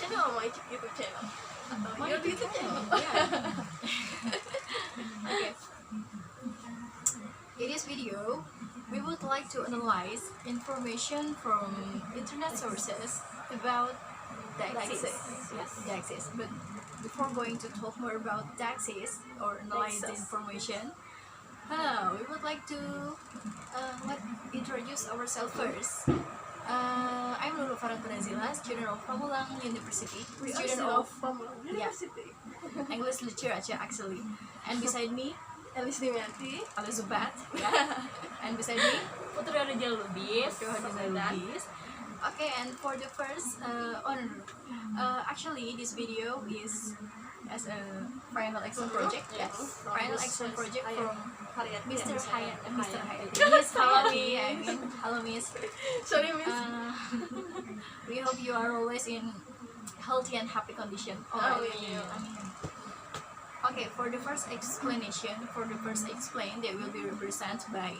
Can you on my YouTube channel? My Your YouTube channel. Yeah. Okay. In this video, we would like to analyze information from internet sources about deixis. Yes. Deixis. But before going to talk more about deixis or analyze the Deixis. information, we would like to introduce ourselves first. I'm Lulu Farah Brazila, student of Pamulang University, student of University. English literature actually, and beside me Elisdimiati. Elizabeth, yeah. And beside me Putri Raja Lubis. Lubis. Okay, and for the first actually this video is as a final action project. Yes, final action project from Mr. Hayat. Mr. Hayat. Yes, hello me. I mean, hello Miss. Sorry, Miss. We hope you are always in healthy and happy condition. Amin. Okay, for the first explanation, they will be represented by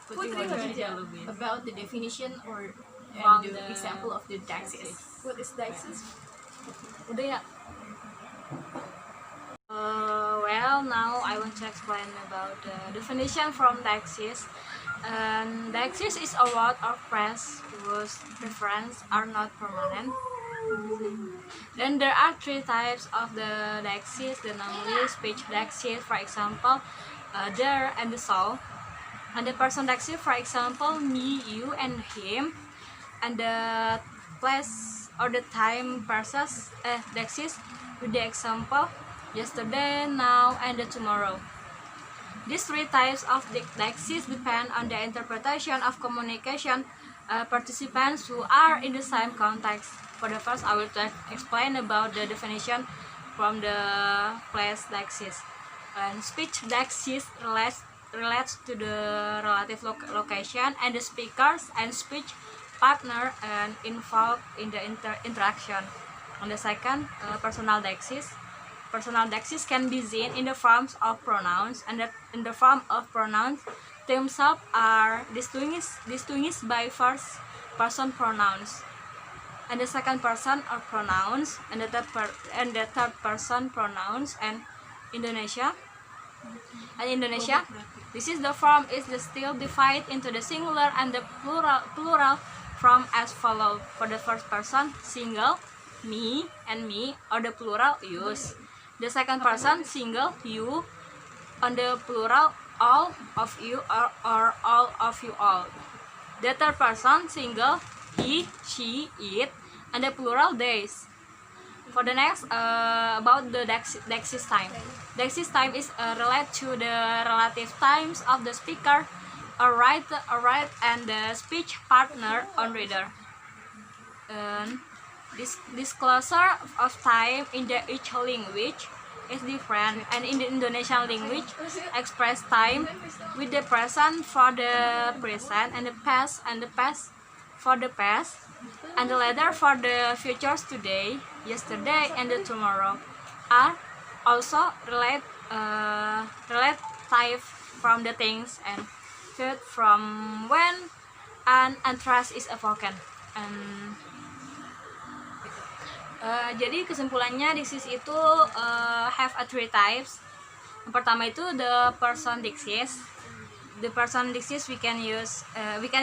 Putri Putri Raja Raja Lubis. about the definition or From the the example of the deixis. What is deixis? Udah ya? Well, now I want to explain about the definition from deixis. Deixis is a word or phrase whose reference are not permanent. Then there are three types of the deixis, the namely speech deixis, for example, there and the so. And the person deixis, for example, me, you, and him. And the place or the time versus deixis with the example yesterday, now, and the tomorrow. These three types of the deixis depend on the interpretation of communication participants who are in the same context. For the first, I will explain about the definition from the place deixis. And speech deixis relates to the relative location and the speakers and speech partner and involved in the interaction. On the second, personal deixis. Personal deixis can be seen in the forms of pronouns, and that in the form of pronouns themselves are distinguished by first person pronouns and the second person of pronouns and the third person pronouns. And Indonesia, this is the form is still divided into the singular and the plural form as follows. For the first person, single, me and me, or the plural, use. The second person, single, you, on the plural, all of you or all of you all. The third person, single, he, she, it, and the plural, theys. For the next, about the deixis time. Deixis time is related to the relative times of the speaker, a writer, and the speech partner on reader. This closure of time in the each language is different, and in the Indonesian language, express time with the present for the present, and the past for the past, and the later for the futures, today, yesterday, and the tomorrow are also relate type from the things and felt from when an trust is evoked. And jadi kesimpulannya deixis itu have a three types. Yang pertama itu the person deixis. The person deixis we can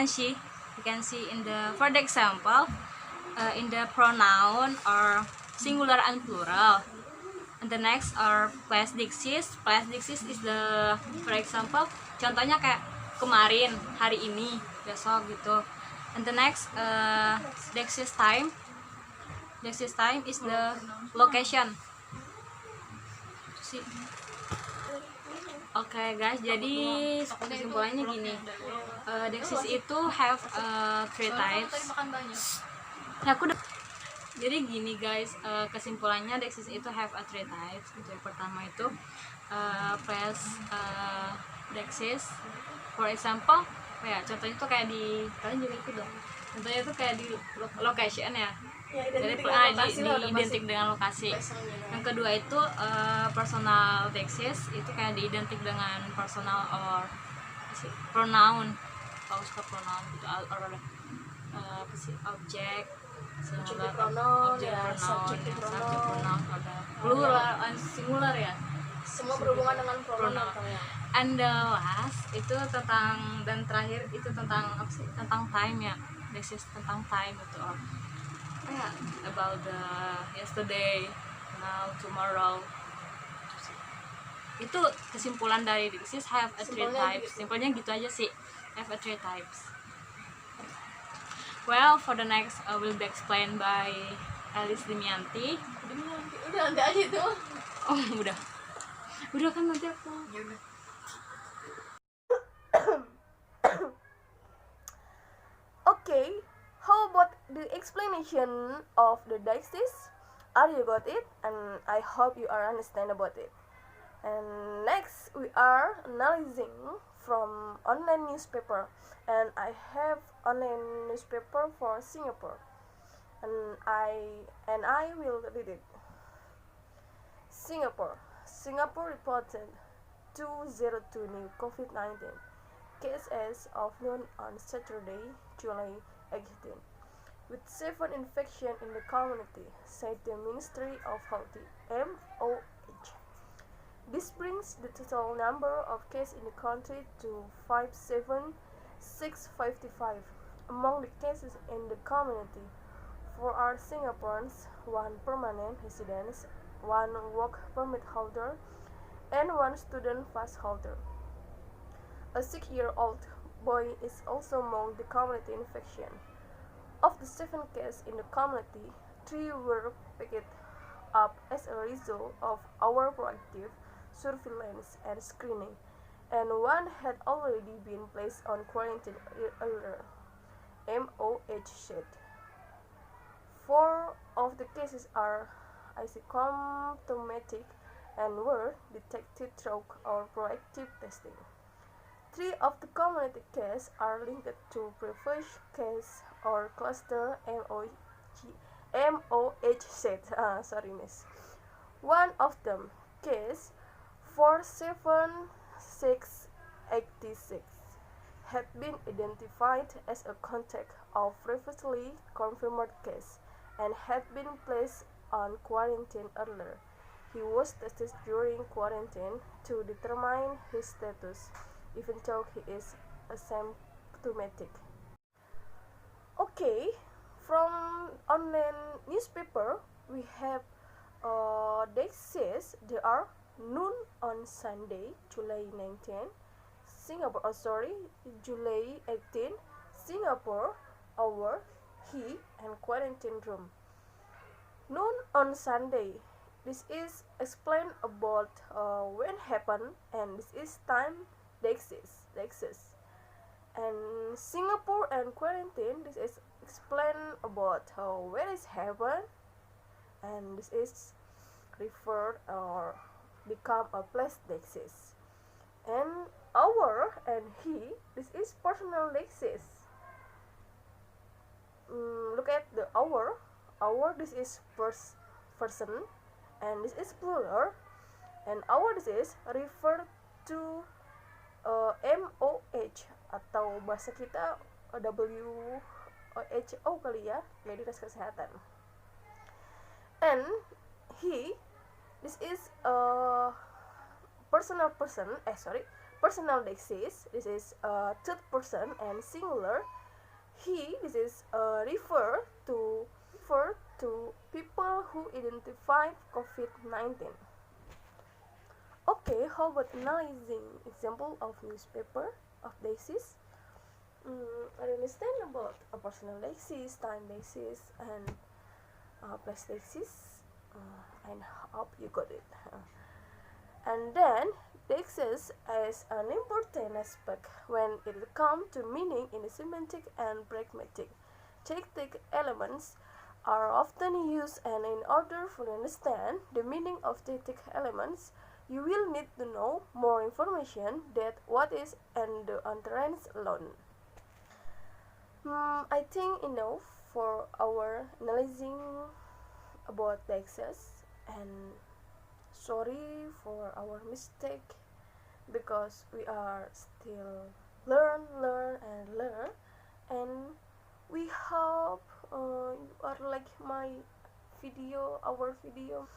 see in the, for the example, in the pronoun or singular and plural. And the next are place deixis. Place deixis is the, for example, contohnya kayak kemarin, hari ini, besok gitu. And the next deixis time. Deixis time is the location. Oke guys, jadi kesimpulannya gini. Deixis itu have three types. Jadi gini guys, kesimpulannya deixis itu have a three types. Yang pertama itu place deixis. For example, contohnya tuh kayak di, kalian juga ikut dong. Contohnya tuh kayak di location ya. Jadi identik dengan lokasi. Yang kedua itu personal deixis, itu kayak diidentik dengan personal or pronoun. Kalau suka pronoun gitu, or object Singular, pronoun, object ya, pronoun, subjective ya, pronoun. subject pronoun, ada plural and singular ya. Semua berhubungan dengan pronoun Pronoun. atau ya. And the last itu tentang, dan terakhir itu tentang apa sih? Tentang time ya. This is tentang time itu, or ya, about the yesterday, now, tomorrow. Itu kesimpulan dari this is have a three Simpelnya types. gitu. Simpelnya gitu aja sih. Have a three types. Well, for the next will be explained by Alice Dimianti. Udah nanti aja itu. Oh, udah kan nanti aku. Ya udah. Okay, how about the explanation of the deixis? Are you got it? And I hope you are understand about it. And next we are analyzing from online newspaper, and I have online newspaper for Singapore, and I will read it. Singapore reported 202 new COVID-19 cases of noon on Saturday, July 18, with 7 infections in the community, said the Ministry of Health (MOH). This brings the total number of cases in the country to 57655. Among the cases in the community, 4 are Singaporeans, 1 permanent resident, 1 work permit holder, and 1 student pass holder. A 6-year-old boy is also among the community infection. Of the 7 cases in the community, 3 were picked up as a result of our proactive surveillance and screening, and 1 had already been placed on quarantine earlier, MOH said. 4 of the cases are asymptomatic and were detected through our proactive testing. 3 of the community cases are linked to previous case or cluster, MOH said. Sorry, miss. One of them, case 47686, had been identified as a contact of previously confirmed case and had been placed on quarantine earlier. He was tested during quarantine to determine his status, even though he is asymptomatic. Okay, from online newspaper we have deixis. There are noon on Sunday, July 19, July 18, Singapore, hour, he, and quarantine room. Noon on Sunday. This is explained about when happened, and this is time deixis. And Singapore and quarantine. This is explained about where it happened, and this is referred or become a place deixis. And our and he. This is personal deixis. Look at the our. Our, this is person, and this is plural, and our this is refer to MOH atau bahasa kita WHO kali ya, jadi dinas kesehatan. And he, this is personal deixis. This is third person and singular. He, this is refer to people who identify COVID-19. Okay, how about analyzing example of newspaper of deixis? I understand about a personal deixis, time deixis, and place deixis, and hope you got it. And then deixis is an important aspect when it comes to meaning in the semantic and pragmatic. Tactic elements are often used, and in order to understand the meaning of tactic elements, you will need to know more information than what is in the utterance alone. I think enough for our analyzing about deixis, and sorry for our mistake, because we are still learn, and we hope you are like my video, our video,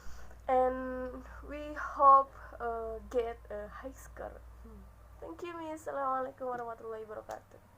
and we hope get a high score. Thank you, Miss. Assalamualaikum warahmatullahi wabarakatuh.